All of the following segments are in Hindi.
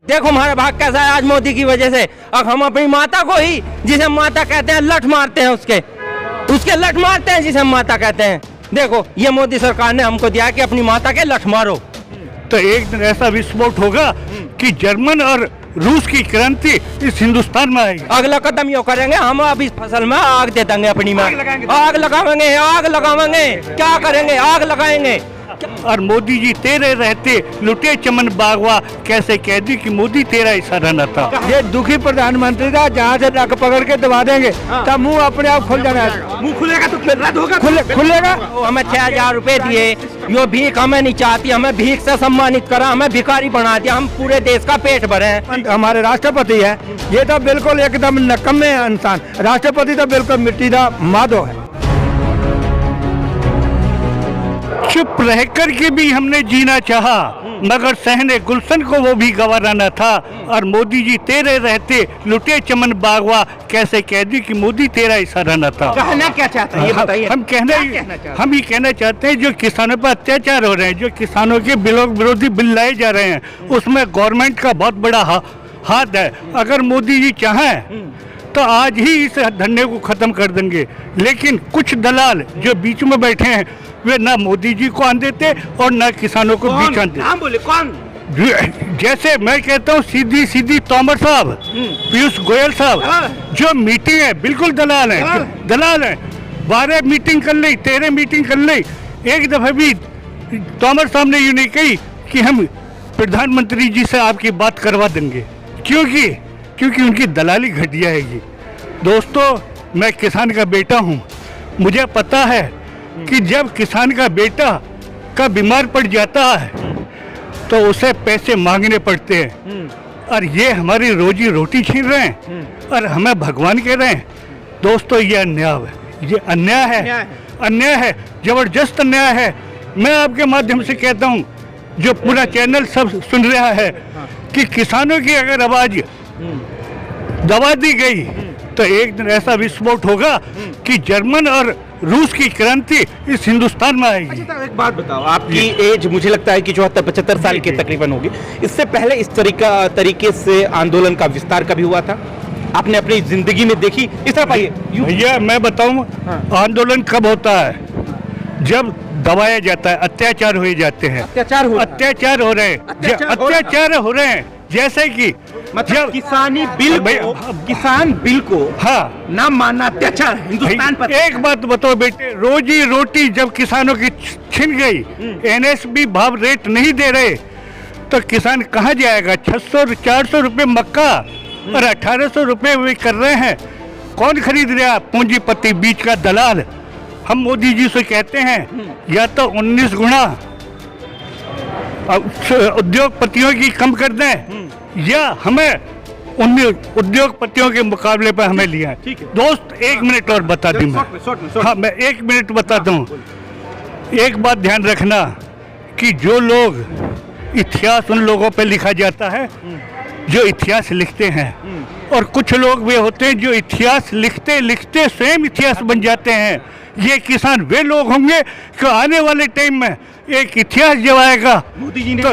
देखो हमारा भाग कैसा है आज मोदी की वजह से। अब हम अपनी माता को ही, जिसे माता कहते हैं, लठ मारते हैं, उसके लठ मारते हैं जिसे हम माता कहते हैं। देखो ये मोदी सरकार ने हमको दिया कि अपनी माता के लठ मारो। तो एक दिन ऐसा विस्फोट होगा कि जर्मन और रूस की क्रांति इस हिंदुस्तान में आएगी। अगला कदम यो करेंगे, हम अब इस फसल में आग दे देंगे, अपनी में आग लगाएंगे। क्या करेंगे? आग लगाएंगे। और मोदी जी तेरे रहते लुटे चमन बागवा, कैसे कह दी कि मोदी तेरा इशारा न था। ये दुखी प्रधानमंत्री था, जहाँ से नक पकड़ के दबा देंगे तब मुंह अपने आप खुल जाना है। मुंह खुलेगा तो रद्द होगा, खुलेगा। हमें 6,000 रुपए दिए, यो भीख हमें नहीं चाहती, हमें भीख से सम्मानित करा, हमें भिखारी बना दिया, हम पूरे देश का पेट भरे हैं। हमारे राष्ट्रपति है, ये तो बिल्कुल एकदम नकम्मे इंसान। राष्ट्रपति तो बिल्कुल मिट्टी का माधो है। चुप रहकर के भी हमने जीना चाहा, मगर सहने गुलशन को वो भी गवारा न था। और मोदी जी तेरे रहते लुटे चमन बागवा, कैसे कह दी कि मोदी तेरा इशारा न था। कहना क्या चाहते हैं ये बताइए। हम ये कहना चाहते हैं, जो किसानों पर अत्याचार हो रहे हैं, जो किसानों के विरोधी बिल लाए जा रहे हैं, उसमें गवर्नमेंट का बहुत बड़ा हाथ है। अगर मोदी जी चाहें तो आज ही इस धरने को खत्म कर देंगे, लेकिन कुछ दलाल जो बीच में बैठे हैं वे ना मोदी जी को आन देते और ना किसानों को बीच आन देते। बोले कौन? जैसे मैं कहता हूँ सीधी तोमर साहब, पीयूष गोयल साहब, जो मीटिंग है बिल्कुल दलाल हैं, दलाल हैं। 12 मीटिंग कर ली, 13 मीटिंग कर ली, एक दफा भी तोमर साहब ने यूँ नहीं कही कि हम प्रधानमंत्री जी से आपकी बात करवा देंगे, क्योंकि उनकी दलाली घटिया है। ये दोस्तों, मैं किसान का बेटा हूँ, मुझे पता है कि जब किसान का बेटा का बीमार पड़ जाता है तो उसे पैसे मांगने पड़ते हैं, और ये हमारी रोजी रोटी छीन रहे हैं और हमें भगवान कह रहे हैं। दोस्तों, ये अन्याय है, जबरदस्त अन्याय है। मैं आपके माध्यम से कहता हूँ, जो पूरा चैनल सब सुन रहा है, कि किसानों की अगर आवाज दबा दी गई तो एक दिन ऐसा विस्फोट होगा कि जर्मन और रूस की क्रांति इस हिंदुस्तान में आएगी। अच्छा, एक बात बताओ, आपकी एज मुझे लगता है कि 74-75 साल की तकरीबन होगी। इससे पहले इस तरीके से आंदोलन का विस्तार कभी हुआ था? आपने अपनी जिंदगी में देखी? इस तरफ आइए भैया, मैं बताऊं, आंदोलन कब होता है? जब दबाया जाता है, अत्याचार हो जाते हैं। अत्याचार हो रहे हैं, जैसे कि मतलब किसान बिल को हाँ ना मानना अत्याचार हिंदुस्तान पर। एक बात बताओ बेटे, रोजी रोटी जब किसानों की छिन गई, NSP भाव रेट नहीं दे रहे, तो किसान कहाँ जाएगा? 600-400 रुपए मक्का और 1800 रुपए वे कर रहे हैं। कौन खरीद रहा? पूंजीपति, बीच का दलाल। हम मोदी जी से कहते हैं, या तो 19 गुना उद्योगपतियों की कम कर दें, या हमें उन उद्योगपतियों के मुकाबले पर हमें लिया है। दोस्त, 1 मिनट और बता दूं मैं। हाँ, मैं 1 मिनट बताता हूँ। एक बात ध्यान रखना कि जो लोग इतिहास उन लोगों पे लिखा जाता है जो इतिहास लिखते हैं, और कुछ लोग वे होते हैं जो इतिहास लिखते लिखते स्वयं इतिहास बन जाते हैं। ये किसान वे लोग होंगे कि आने वाले टाइम में एक इतिहास जब आएगा, मोदी जी ने तो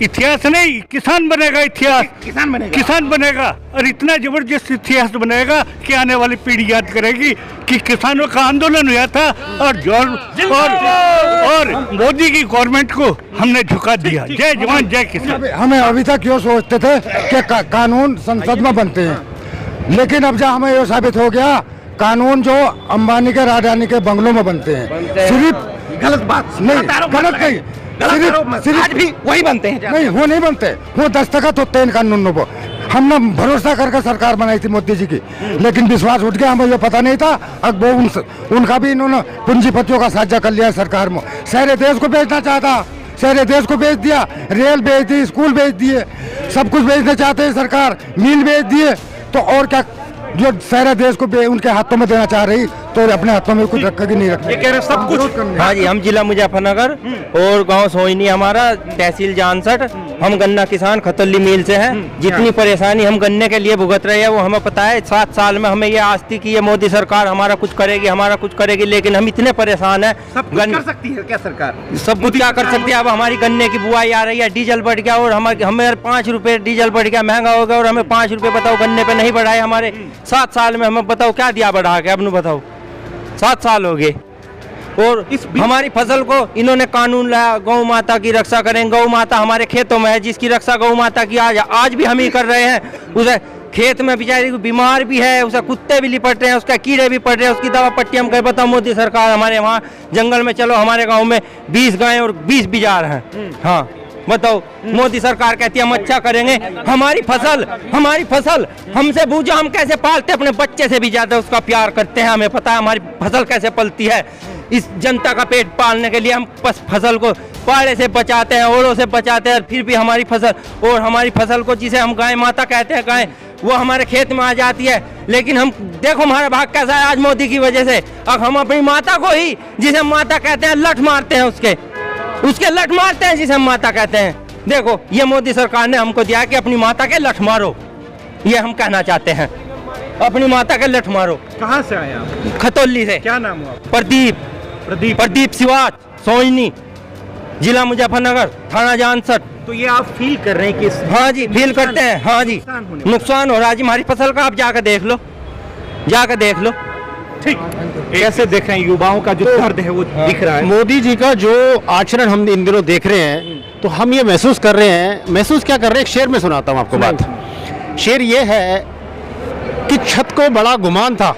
इतिहास नहीं, किसान बनेगा। किसान बनेगा और इतना जबरदस्त इतिहास बनेगा कि आने वाली पीढ़ी याद करेगी कि किसानों का आंदोलन हुआ था और मोदी की गवर्नमेंट को हमने झुका दिया। जय जवान जय किसान। हमें अभी तक क्यों सोचते थे कि कानून संसद में बनते हैं, लेकिन अब जब हमें ये साबित हो गया, कानून जो अंबानी के, राजानी के बंगलों में बनते हैं। सिर्फ गलत बात नहीं, गलत नहीं, सिर्फ आज भी वही बनते हैं। नहीं, वो नहीं बनते, वो दस्तखत होते हैं इन कानूनों पर। हमने भरोसा करके सरकार बनाई थी मोदी जी की, लेकिन विश्वास उठ गया, हमें ये पता नहीं था। अब वो उनका भी इन्होंने पूंजीपतियों का साझा कर लिया सरकार में। सारे देश को बेचना चाहता, सारे देश को बेच दिया, रेल बेच दी, स्कूल बेच दिए, सब कुछ बेचना चाहते हैं सरकार, मिल बेच दिए। तो और क्या, जो सारे देश को उनके हाथों में देना चाह रही, तो अपने हाथों में कुछ रखेगी नहीं रखेगी। ये कह रहे सब कुछ। हाँ जी, हम जिला मुजफ्फरनगर और गांव सोइनी, हमारा तहसील जानसठ। हम गन्ना किसान खतौली मिल से हैं। जितनी परेशानी हम गन्ने के लिए भुगत रहे हैं वो हमें पता है। 7 साल में हमें ये आस थी कि ये मोदी सरकार हमारा कुछ करेगी, लेकिन हम इतने परेशान हैं। सब कुछ कर सकती है क्या सरकार? सब कुछ क्या कर सकते हैं। अब हमारी गन्ने की बुआई आ रही है, डीजल बढ़ गया और हमें 5 रुपए डीजल बढ़ गया, महंगा हो गया, और हमें 5 रुपए बताओ गन्ने पे नहीं बढ़ाए हमारे 7 साल में। हमें बताओ क्या दिया बढ़ा के, अब नु बताओ 7 साल हो गए। और हमारी फसल को इन्होंने कानून लाया, गौ माता की रक्षा करें। गौ माता हमारे खेतों में है, जिसकी रक्षा गौ माता की आज भी हम ही कर रहे हैं। उसे खेत में बेचारी बीमार भी है, उसे कुत्ते भी लिपट रहे हैं, उसका कीड़े भी पड़ रहे हैं, उसकी दवा पट्टी हम कह बताओ। मोदी सरकार हमारे वहाँ जंगल में चलो, हमारे गाँव में 20 गायें और 20 बिजार हैं। हाँ बताओ, मोदी सरकार कहती है हम अच्छा करेंगे। हमारी फसल हमसे पूछो, हम कैसे पालते हैं, अपने बच्चे से भी ज्यादा उसका प्यार करते हैं। हमें पता है हमारी फसल कैसे पलती है। इस जनता का पेट पालने के लिए हम फसल को पाड़े से बचाते हैं, ओलों से बचाते हैं, फिर भी हमारी फसल को जिसे हम गाय माता कहते हैं, गाय वो हमारे खेत में आ जाती है। लेकिन हम देखो हमारा भाग कैसा है आज मोदी की वजह से। अब हम अपनी माता को ही, जिसे हम माता कहते हैं, लठ मारते हैं, उसके लठ मारते हैं, जिसे हम माता कहते हैं। देखो ये मोदी सरकार ने हमको दिया कि अपनी माता के लठ मारो, ये हम कहना चाहते हैं, अपनी माता के लठ मारो। कहाँ से आए आप? खतौली से। क्या नाम हुआ? प्रदीप सिवाच, सोजनी, जिला मुजफ्फरनगर, थाना जानसठ। तो ये आप फील कर रहे हैं कि हाँ जी फील करते हैं। हाँ जी नुकसान हो रहा है जी हमारी फसल का। आप जाकर देख लो। ठीक, कैसे देख रहे हैं? युवाओं का जो दर्द है वो दिख रहा है। मोदी जी का जो आचरण हम इन दिनों देख रहे हैं, तो हम ये महसूस कर रहे हैं। महसूस क्या कर रहे हैं, एक शेर में सुनाता हूँ आपको बात। शेर ये है कि छत को बड़ा गुमान था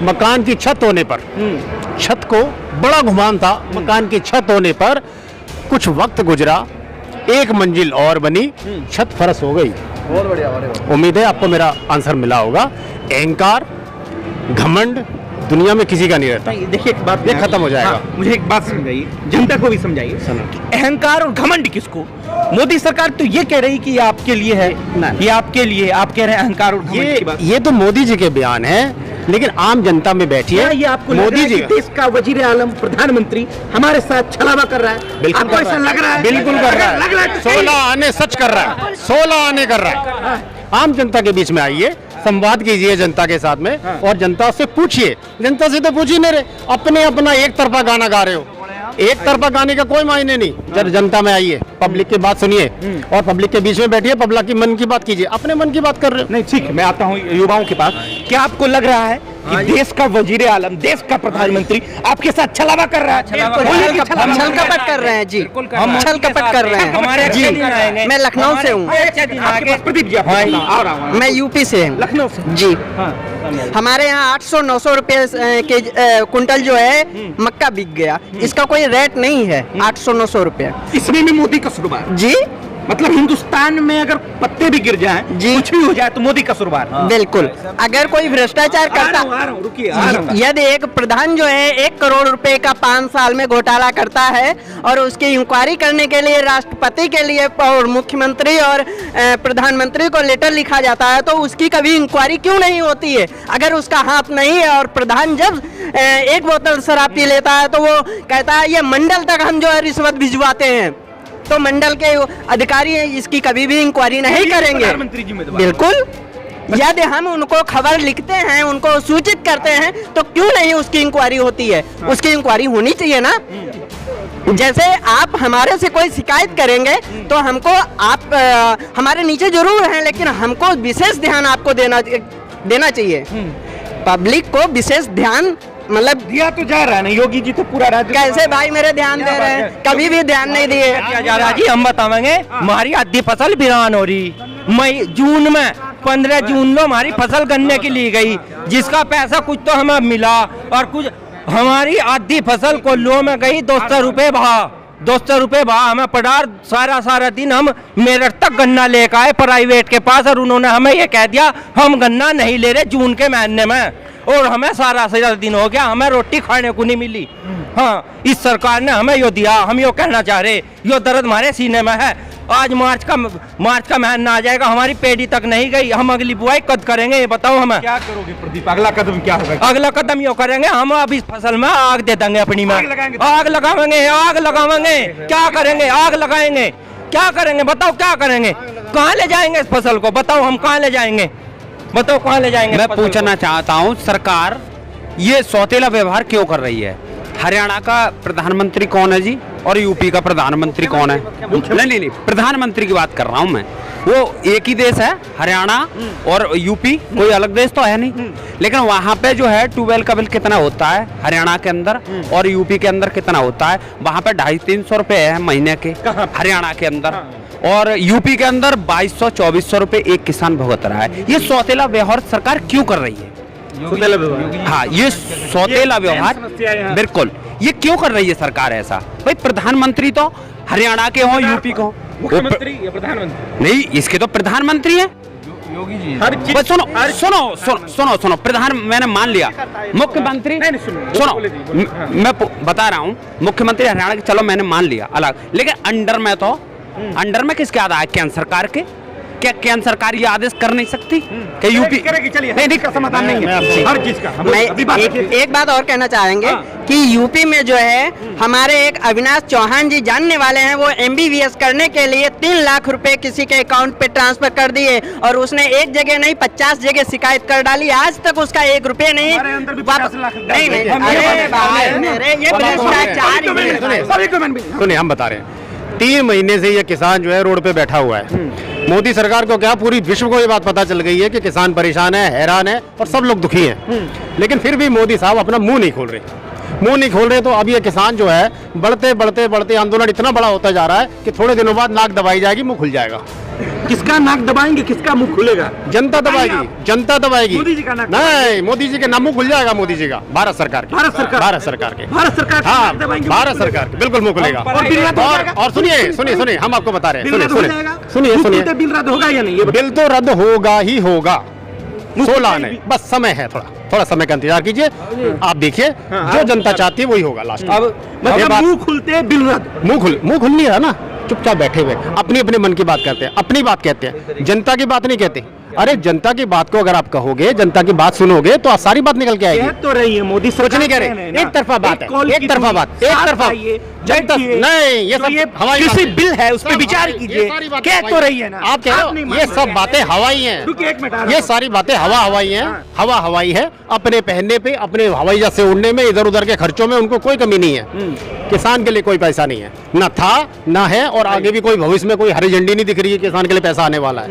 मकान की छत होने पर। छत को बड़ा गुमान था मकान की छत होने पर। कुछ वक्त गुजरा, एक मंजिल और बनी, छत फरस हो गई। बहुत बढ़िया। उम्मीद है आपको मेरा आंसर मिला होगा। अहंकार, घमंड दुनिया में किसी का नहीं रहता। देखिए एक बात, ये खत्म हो जाएगा। हाँ, मुझे एक बात समझाइए, जनता को भी समझाइए। अहंकार और घमंड किसको? मोदी सरकार तो ये कह रही कि ये आपके लिए है, ये आपके लिए। आप कह रहे हैं अहंकार और घमंड की बात। ये तो मोदी जी के बयान है, लेकिन आम जनता में बैठी है। ये आपको मोदी जी देश का वजीर आलम प्रधानमंत्री हमारे साथ छलावा कर रहा है? बिल्कुल आपको ऐसा लग रहा है? बिल्कुल कर रहा है। लग रहा है 16 आने सच कर रहा है, 16 आने कर रहा है। आम जनता के बीच में आइए, संवाद कीजिए जनता के साथ में, और जनता से पूछिए। जनता से तो पूछ ही नहीं रहे, अपना एक तरफा गाना गा रहे हो। एक तरफा गाने का कोई मायने नहीं। जब जनता में आइए, पब्लिक की बात सुनिए, और पब्लिक के बीच में बैठिए, पब्लिक की मन की बात कीजिए। अपने मन की बात कर रहे हो। नहीं ठीक है, मैं आता हूँ युवाओं के पास। क्या आपको लग रहा है कि देश का वजीर आलम, देश का प्रधानमंत्री आपके साथ छलावा कर रहा है? हम छल कपट कर रहे हैं जी, हम छल कपट कर रहे हैं। हमारे अच्छे दिन आएंगे। मैं लखनऊ से हूँ। प्रदीप जी आ रहा हूँ। मैं यूपी से हूँ। लखनऊ से जी। हमारे यहाँ 800-900 रुपए के कुंटल जो है मक्का बिक गया। इसका कोई रेट नहीं है। 800-900 रुपए। इसमें भी मोदी का सुरबार जी। मतलब हिंदुस्तान में अगर पत्ते भी गिर जाएं, जी, कुछ भी हो जाए तो मोदी का सुरबार। बिल्कुल। अगर कोई भ्रष्टाचार करता, यदि एक प्रधान जो है 1 करोड़ रुपए का 5 साल में घोटाला करता है और उसकी इंक्वायरी करने के लिए राष्ट्रपति के लिए और मुख्यमंत्री और प्रधानमंत्री को लेटर लिखा जाता है, तो उसकी कभी इंक्वायरी क्यों नहीं होती है? अगर उसका हाथ नहीं है और प्रधान जब 1 बोतल शराब पी लेता है तो वो कहता है ये मंडल तक हम जो है रिश्वत भिजवाते हैं, तो मंडल के अधिकारी इसकी कभी भी इंक्वायरी नहीं करेंगे। बिल्कुल। यदि हम उनको खबर लिखते हैं, उनको सूचित करते हैं, तो क्यों नहीं उसकी इंक्वायरी होती है? उसकी इंक्वायरी होनी चाहिए ना। जैसे आप हमारे से कोई शिकायत करेंगे तो हमको आप हमारे नीचे जरूर हैं, लेकिन हमको विशेष ध्यान आपको देना चाहिए। पब्लिक को विशेष ध्यान मतलब दिया तो जा रहा है ना योगी जी, तो पूरा राज्य। कैसे भाई मेरे ध्यान दे रहे हैं? कभी भी ध्यान नहीं दिए जा रहा जी। हम बताएंगे हमारी आधी फसल वीरान हो रही। मई जून में 15 जून को हमारी फसल गन्ने की ली गई, जिसका पैसा कुछ तो हमें मिला और कुछ हमारी आधी फसल कोल्लू में गई 200 रुपए भाव। 200 रुपए भाव हमें पड़ा। सारा दिन हम मेरठ तक गन्ना लेकर आए प्राइवेट के पास, और उन्होंने हमें ये कह दिया हम गन्ना नहीं ले रहे जून के महीने में, और हमें सारा दिन हो गया, हमें रोटी खाने को नहीं मिली। हाँ, इस सरकार ने हमें यो दिया। हम यो कहना चाह रहे, यो दर्द हमारे सीने में है। आज मार्च का महीना आ जाएगा, हमारी पेड़ी तक नहीं गई। हम अगली बुआई कब करेंगे ये बताओ हमें। क्या करोगे प्रदीप? अगला कदम क्या होगा? अगला कदम यो करेंगे, हम अब इस फसल में आग दे देंगे अपनी में। आग लगाएंगे। क्या करेंगे? आग लगाएंगे। क्या करेंगे बताओ, क्या करेंगे? कहाँ ले जाएंगे इस फसल को? बताओ हम कहाँ ले जाएंगे? बताओ कहाँ ले जाएंगे? मैं पूछना चाहता हूँ, सरकार ये सौतेला व्यवहार क्यों कर रही है? हरियाणा का प्रधानमंत्री कौन है जी, और यूपी का प्रधानमंत्री कौन है? नहीं, प्रधानमंत्री की बात कर रहा हूँ मैं। वो एक ही देश है, हरियाणा और यूपी, कोई अलग देश तो है नहीं। लेकिन वहाँ पे जो है ट्यूबवेल का बिल कितना होता है हरियाणा के अंदर और यूपी के अंदर कितना होता है? वहाँ पे 250-300 रुपए है महीने के हरियाणा के अंदर, और यूपी के अंदर 2200-2400 रुपए एक किसान भुगत रहा है। ये सौतेला व्यवहार सरकार क्यों कर रही है? हाँ, ये सौतेला व्यवहार बिल्कुल, ये क्यों कर रही है सरकार ऐसा? भाई प्रधानमंत्री तो हरियाणा के हो, यूपी को मुख्यमंत्री या प्रधानमंत्री? नहीं, इसके तो प्रधानमंत्री है योगी जी। बस सुनो, प्रधान मैंने मान लिया मुख्यमंत्री। सुनो, मैं बता रहा हूँ, मुख्यमंत्री हरियाणा के, चलो मैंने मान लिया अलग, लेकिन अंडर में किसके आधा है? केंद्र सरकार के। क्या केंद्र सरकार ये आदेश कर नहीं सकती कि यूपी करेगी? चलिए, नहीं का समाधान नहीं है हर चीज का। मैं एक बात और कहना चाहेंगे कि यूपी में जो है हमारे एक अविनाश चौहान जी जानने वाले हैं, वो MBBS करने के लिए 3 लाख रुपए किसी के अकाउंट पे ट्रांसफर कर दिए, और उसने एक जगह नहीं 50 जगह शिकायत कर डाली। आज तक उसका 1 रुपये नहीं ये भ्रष्टाचार। सुनिए, हम बता रहे हैं 3 महीने से ये किसान जो है रोड पे बैठा हुआ है। मोदी सरकार को क्या, पूरी विश्व को ये बात पता चल गई है कि किसान परेशान है, हैरान है और सब लोग दुखी हैं। लेकिन फिर भी मोदी साहब अपना मुंह नहीं खोल रहे। तो अब ये किसान जो है बढ़ते आंदोलन इतना बड़ा होता जा रहा है कि थोड़े दिनों बाद नाक दबाई जाएगी, मुंह खुल जाएगा। किसका नाक दबाएंगे, किसका मुंह खुलेगा? जनता दबाएगी। मोदी जी का नाक नहीं, मोदी जी के नाम मुंह खुल जाएगा। मोदी जी का, भारत सरकार के, भारत सरकार हाँ, भारत सरकार के बिल्कुल मुंह खुलेगा। और सुनिए, हम आपको बता रहे हैं, सुनिए, बिल रद्द होगा या नहीं? बिल तो रद्द होगा ही होगा, 16 नहीं, बस समय है, थोड़ा समय का इंतजार कीजिए। आप देखिए, जो जनता चाहती है वही होगा लास्ट। अब मुंह खुलते बिल रद्द, मुंह खुल नहीं रहा ना, चुपचाप बैठे हुए अपने मन की बात करते हैं, अपनी बात कहते हैं, जनता की बात नहीं कहते। अरे जनता की बात को अगर आप कहोगे, जनता की बात सुनोगे तो सारी बात निकल के आएगी। कह तो रही है मोदी सरकार, कुछ नहीं कह रहे, एक तरफा बात है, एक तरफा नहीं, ये सब हवाई किसी बिल है उस पर विचार कीजिए। कह तो रही है ना, आप कह रहे हो ये सब बातें हवाई हैं, ये सारी बातें हवाई हैं, हवा हवाई है। अपने पहनने पे, अपने हवाई जहाज से उड़ने में, इधर उधर के खर्चों में उनको कोई कमी नहीं है। किसान के लिए कोई पैसा नहीं है, ना था ना है, और आगे भी कोई भविष्य में कोई हरी झंडी नहीं दिख रही है किसान के लिए पैसा आने वाला है।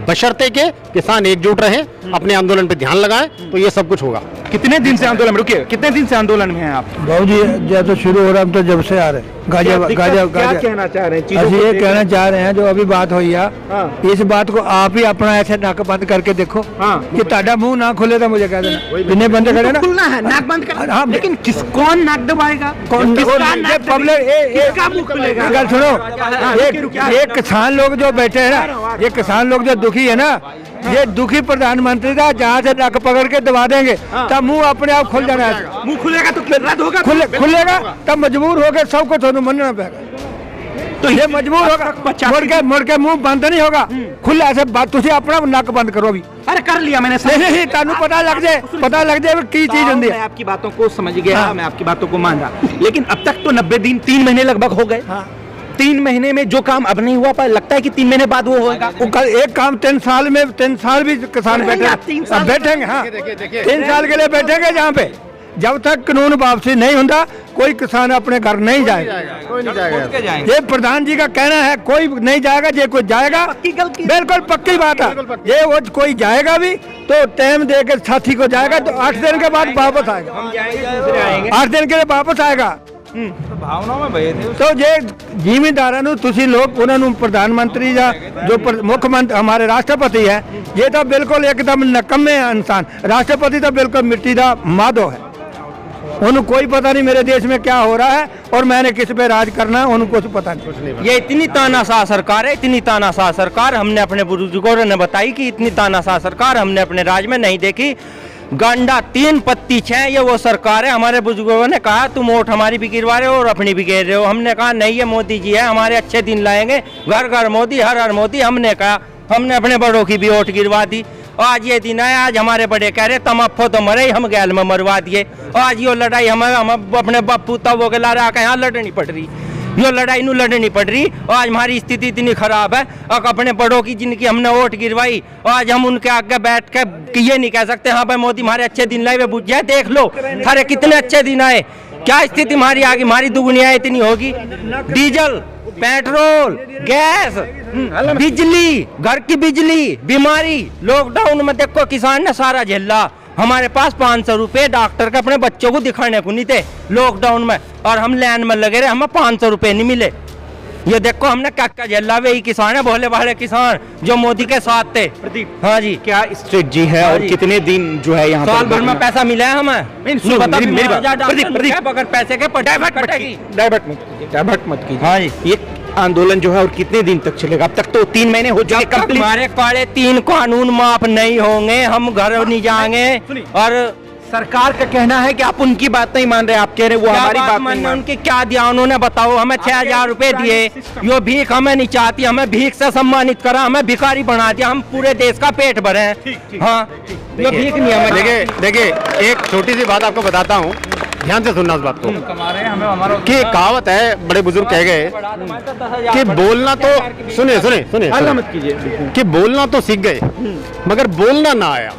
बशर्ते के किसान एकजुट रहे, अपने आंदोलन पे ध्यान लगाएं, तो ये सब कुछ होगा। कितने दिन से आंदोलन में, रुकिए, कितने दिन से आंदोलन में हैं आप? बाबू जी, जब तो शुरू हो रहा, हम तो जब से आ रहे हैं। क्या कहना चाह रहे हैं? ਅਸੀਂ ਇਹ कहना चाह रहे हैं, जो अभी बात हुई है, इस बात को आप ही अपना ऐसे नाक बंद करके देखो कि ताड़ा मुंह ना खुले तो मुझे कह देना। जिन्हें बंद करे ना, खुलना है, नाक बंद कर। हाँ, लेकिन कौन नाक दबाएगा? किसका मुंह खुलेगा? गल सुनो, ये किसान लोग जो बैठे हैं ना, ये किसान लोग जो दुखी है ना, ये दुखी प्रधानमंत्री का जहाँ से नक पकड़ के दबा देंगे तब मुंह अपने आप खुल जाना है। मुंह खुलेगा तो रद्द होगा, खुलेगा तब मजबूर होकर सबको थोड़ा मनना पड़ेगा। तो ये मजबूर होगा, मुड़ के मुंह बंद नहीं होगा, खुला ऐसे बात। तुझे अपना नक बंद करो अभी। अरे कर लिया मैंने, नहीं, तानू पता लग जाए की चीज होती मैं है। आपकी बातों को समझ गया, मैं आपकी बातों को मान रहा, लेकिन अब तक तो 90 दिन, 3 महीने लगभग हो गए। 3 महीने में जो काम अब नहीं हुआ, पर लगता है कि 3 महीने बाद वो होगा। एक काम 3 साल में, 3 साल भी किसान बैठेंगे। हाँ, 3 साल के लिए बैठेंगे, जहाँ पे जब तक कानून वापसी नहीं होता कोई किसान अपने घर नहीं जाएगा। ये प्रधान जी का कहना है, कोई नहीं जाएगा, ये कोई जाएगा, बिल्कुल पक्की बात है। ये वो कोई जाएगा भी तो टाइम देकर साथी को जाएगा, तो 8 दिन के बाद वापस आएगा, 8 दिन के लिए वापस आएगा। तो ये ਜ਼ਿਮੀਂਦਾਰਾਂ ਨੂੰ ਤੁਸੀਂ ਲੋਕ ਉਹਨਾਂ ਨੂੰ ਪ੍ਰਧਾਨਮੰਤਰੀ ਜਾਂ ਜੋ ਮੁੱਖ ਮੰਤਰੀ हमारे राष्ट्रपति है, ये तो बिल्कुल एकदम नकम्मे इंसान। राष्ट्रपति तो बिल्कुल मिट्टी का माधो है, उन्हें कोई पता नहीं मेरे देश में क्या हो रहा है और मैंने किस पे राज करना है, उनको कुछ पता नहीं। ये इतनी तानाशाह सरकार है, इतनी तानाशाह सरकार हमने अपने बुजुर्गों ने बताई कि इतनी तानाशाह सरकार हमने अपने राज में नहीं देखी। गांडा 3 पत्ती 6 ये वो सरकार है। हमारे बुजुर्गों ने कहा तुम वोट हमारी भी गिरवा रहे हो और अपनी भी गिर रहे हो। हमने कहा नहीं, ये मोदी जी है, हमारे अच्छे दिन लाएंगे, घर घर मोदी, हर हर मोदी। हमने कहा, हमने अपने बड़ों की भी वोट गिरवा दी। आज ये दिन है, आज हमारे बड़े कह रहे तुम अफो तो मरे, हम गैल में मरवा दिए। आज ये लड़ाई हम अपने बापू तबों के ला रहा, यहाँ लड़नी पड़ रही। यो लड़ाई नू लड़नी पड़ रही और आज हमारी स्थिति इतनी खराब है और अपने बड़ों की जिनकी हमने वोट गिरवाई और आज हम उनके आगे बैठ के ये नहीं कह सकते हाँ भाई मोदी हमारे अच्छे दिन लाए, वे बुझ जाए, देख लो थारे कितने अच्छे दिन आए, क्या स्थिति हमारी आगे, हमारी दुगुनिया इतनी होगी, डीजल, पेट्रोल, गैस, बिजली, घर की बिजली, बीमारी, लॉकडाउन में देखो किसान ने सारा झेला, हमारे पास 500 रुपए डॉक्टर के अपने बच्चों को दिखाने को नहीं थे लॉकडाउन में और हम लाइन में लगे रहे, हमें 500 रुपए नहीं मिले। ये देखो हमने क्या झेला, वे ही किसान है, भोले भाले किसान जो मोदी के साथ थे। प्रदीप, हाँ जी, क्या स्ट्रेटजी है और कितने दिन जो है यहाँ साल भर में पैसा मिला है हमें? मेरी बात, प्रदीप, अगर पैसे के डाइवर्ट मत कीजिए। हाँ जी, ये आंदोलन जो है और कितने दिन तक चलेगा? अब तक तो 3 महीने हो चुके कंप्लीट। हमारे काले 3 कानून माफ नहीं होंगे, हम घर नहीं जाएंगे। और सरकार का कहना है कि आप उनकी बात नहीं मान रहे, आप कह रहे वो हमारी बात नहीं मान। उनकी क्या दिया उन्होंने, बताओ? हमें 6000 रुपए दिए, यो भीख हमें नहीं चाहती, हमें भीख से सम्मानित करा, हमें भिखारी बना दिया, हम पूरे देश का पेट भरे हैं। हाँ, यो भीख नहीं हमें। देखिए एक छोटी सी बात आपको बताता हूँ, ध्यान से सुनना उस बात को कि कहावत है, बड़े बुजुर्ग कह गए कि बोलना तो सुने मत कीजिए कि बोलना तो सीख गए मगर बोलना ना आया,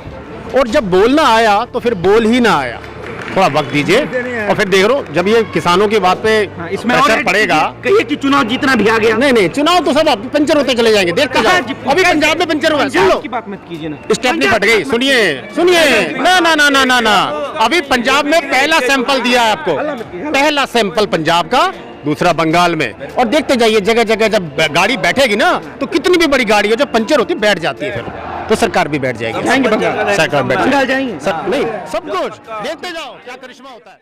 और जब बोलना आया तो फिर बोल ही ना आया। थोड़ा वक्त दीजिए और फिर देख लो जब ये किसानों की बात पे इसमें प्रेशर पड़ेगा। कहिए कि चुनाव जीतना भी आ गया। नहीं, चुनाव तो सब पंचर होते चले जाएंगे, देखते जाओ। अभी पंजाब में पंचर हुआ, सुन लो, की बात मत कीजिए ना, स्टेपनी फट गई। सुनिए ना, अभी पंजाब में पहला सैंपल दिया है आपको, पहला सैंपल पंजाब का, दूसरा बंगाल में, और देखते जाइए जगह जगह जब गाड़ी बैठेगी ना तो कितनी भी बड़ी गाड़ी हो जो पंचर होती बैठ जाती है, फिर तो सरकार भी बैठ जाएगी। सरकार बैठ जाएगी, नहीं सब कुछ देखते जाओ क्या करिश्मा होता है।